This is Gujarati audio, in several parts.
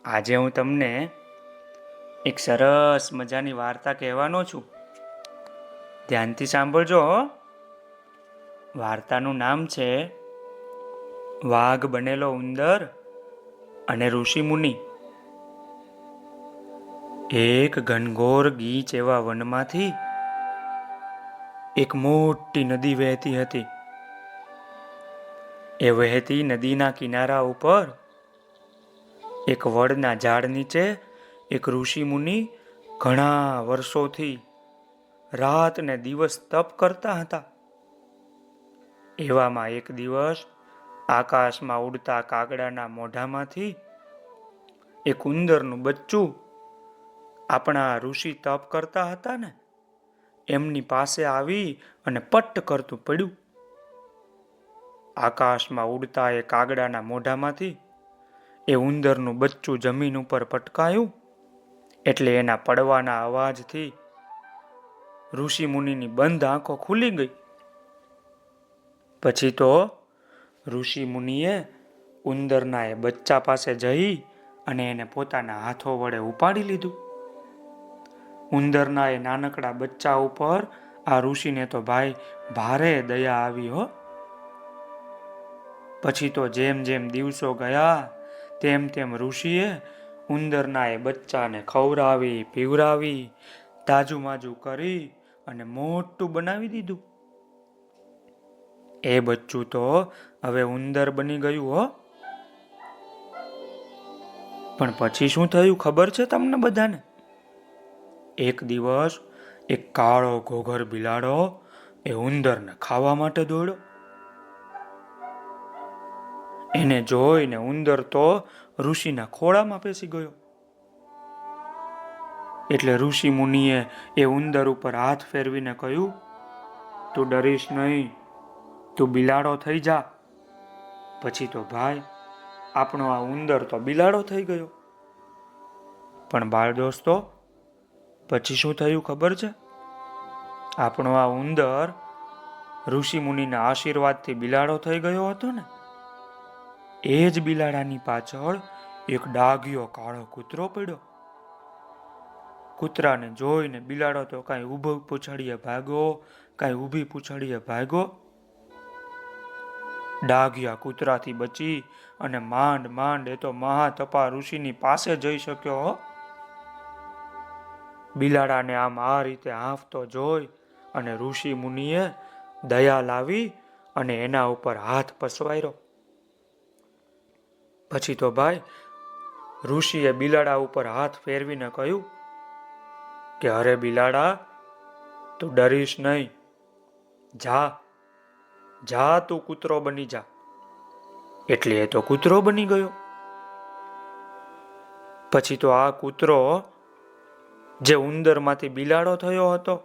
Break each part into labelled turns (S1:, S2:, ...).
S1: આજે હું તમને એક સરસ મજાની વાર્તા કહેવાનો છું. ધ્યાનથી સાંભળજો. વાર્તાનું નામ છે વાઘ બનેલો ઉંદર અને ઋષિ મુનિ. એક ઘનઘોર ગીચ એવા વનમાંથી એક મોટી નદી વહેતી હતી. એ વહેતી નદીના કિનારા ઉપર એક વડના ઝાડ નીચે એક ઋષિ મુનિ ઘણા વર્ષોથી રાત ને દિવસ તપ કરતા હતા. એવામાં એક દિવસ આકાશમાં ઉડતા કાગડાના મોઢામાંથી એક ઉંદરનું બચ્ચું આપણા ઋષિ તપ કરતા હતા ને એમની પાસે આવી અને પટ્ટ કરતું પડ્યું. આકાશમાં ઉડતા એ કાગડાના મોઢામાંથી એ ઉંદરનું બચ્ચું જમીન ઉપર પટકાયું એટલે એના પડવાના અવાજથી ઋષિ મુનિની બંધ આંખો ખુલી ગઈ. પછી તો ઋષિ મુનિએ ઉંદરના એ બચ્ચા પાસે જઈ અને એને પોતાના હાથો વડે ઉપાડી લીધું. ઉંદરના એ નાનકડા બચ્ચા ઉપર આ ઋષિને તો ભાઈ ભારે દયા આવી હો. પછી તો જેમ જેમ દિવસો ગયા તેમ તેમ ઋષિએ ઉંદરના એ બચ્ચાને ખવડાવી પીવરાવી તાજુમાજુ કરી અને મોટું બનાવી દીધું. એ બચ્ચું તો હવે ઉંદર બની ગયું હો. પણ પછી શું થયું ખબર છે તમને બધાને? એક દિવસ એક કાળો ઘોઘર બિલાડો એ ઉંદરને ખાવા માટે દોડ્યો. એને જોઈને ઉંદર તો ઋષિના ખોળામાં પેસી ગયો. એટલે ઋષિ મુનિએ એ ઉંદર ઉપર હાથ ફેરવીને કહ્યું, તું ડરીશ નહીં, તું બિલાડો થઈ જા. પછી તો ભાઈ આપણો આ ઉંદર તો બિલાડો થઈ ગયો. પણ બાળ દોસ્તો, પછી શું થયું ખબર છે? આપણો આ ઉંદર ઋષિ મુનિના આશીર્વાદથી બિલાડો થઈ ગયો હતો ને, એ જ બિલાડાની પાછળ એક ડાઘિયો કાળો કૂતરો પડ્યો. કૂતરાને જોઈને બિલાડો તો કાંઈ ઊભો પૂછડીએ ભાગ્યો, કાંઈ ઊભી પૂછડીએ ભાગ્યો. ડાઘિયા કૂતરાથી બચી અને માંડ માંડ એ તો મહાતપા ઋષિની પાસે જઈ શક્યો. બિલાડાને આમ આ રીતે હાંફતો જોઈ અને ઋષિ મુનિએ દયા લાવી અને એના ઉપર હાથ પસવાર્યો. પછી તો ભાઈ ઋષિએ બિલાડા ઉપર હાથ ફેરવીને કહ્યું કે અરે બિલાડા, તું ડરીશ નહીં, જા જા, તું કૂતરો બની જા. એટલે એ તો કૂતરો બની ગયો. પછી તો આ કૂતરો જે ઉંદરમાંથી બિલાડો થયો હતો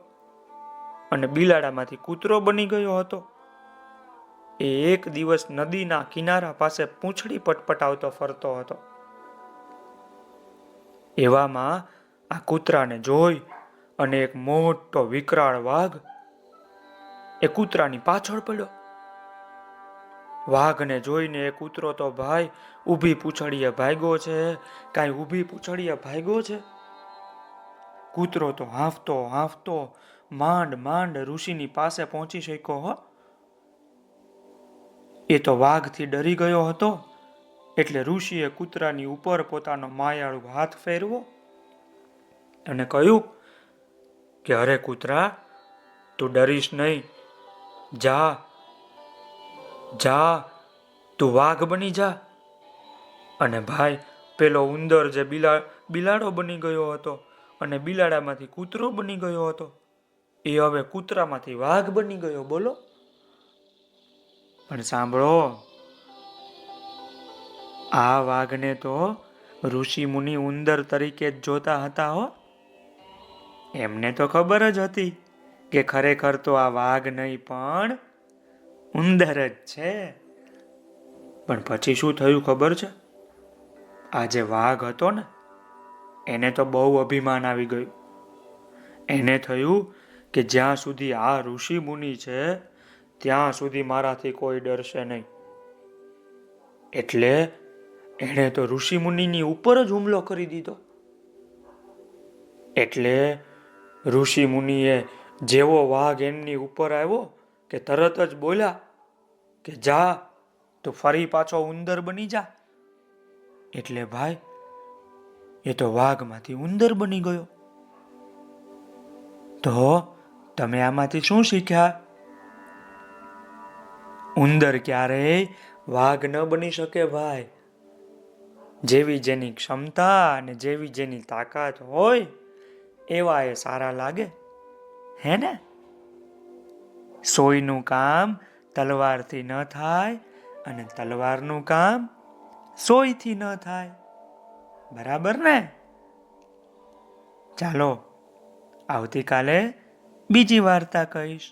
S1: અને બિલાડામાંથી કૂતરો બની ગયો હતો, એ એક દિવસ નદીના કિનારા પાસે પૂંછડી પટપટાવતો ફરતો હતો. એવામાં આ કૂતરાને જોઈ અને એક મોટો વિકરાળ વાઘ એ કૂતરાની પાછળ પડ્યો. વાઘને જોઈને એ કૂતરો તો ભાઈ ઊભી પૂંછડીએ ભાગ્યો છે, કાંઈ ઊભી પૂંછડીએ ભાગ્યો છે. કૂતરો તો હાંફતો હાંફતો માંડ માંડ ઋષિની પાસે પહોંચી શક્યો હો. એ તો વાઘથી ડરી ગયો હતો એટલે ઋષિએ કૂતરાની ઉપર પોતાનો માયાળુ હાથ ફેરવો અને કહ્યું કે અરે કૂતરા, તું ડરીશ નહીં, જા જા, તું વાઘ બની જા. અને ભાઈ પેલો ઉંદર જે બિલાડો બની ગયો હતો અને બિલાડામાંથી કૂતરો બની ગયો હતો, એ હવે કૂતરામાંથી વાઘ બની ગયો. બોલો. પણ સાંભળો, આ વાઘને તો ઋષિ મુનિ ઉંદર તરીકે જ જોતા હતા હો. એમને તો ખબર જ હતી કે ખરેખર તો આ વાઘ નહીં પણ ઉંદર જ છે. પણ પછી શું થયું ખબર છે? આ જે વાઘ હતો ને, એને તો બહુ અભિમાન આવી ગયું. એને થયું કે જ્યાં સુધી આ ઋષિ મુનિ છે ત્યાં સુધી મારાથી કોઈ ડરશે નહીં. એટલે એણે તો ઋષિમુનિની ઉપર જ હુમલો કરી દીધો. એટલે ઋષિમુનિએ જેવો વાઘ એમની ઉપર આવ્યો કે તરત જ બોલ્યા કે જા તું ફરી પાછો ઉંદર બની જા. એટલે ભાઈ એ તો વાઘમાંથી ઉંદર બની ગયો. તો તમે આમાંથી શું શીખ્યા? ઉંદર ક્યારેય વાઘ ન બની શકે ભાઈ. જેવી જેની ક્ષમતા અને જેવી જેની તાકાત હોય એવા એ સારા લાગે, હે ને? સોયનું કામ તલવારથી ન થાય અને તલવારનું કામ સોયથી ન થાય. બરાબર ને? ચાલો આવતીકાલે બીજી વાર્તા કહીશ.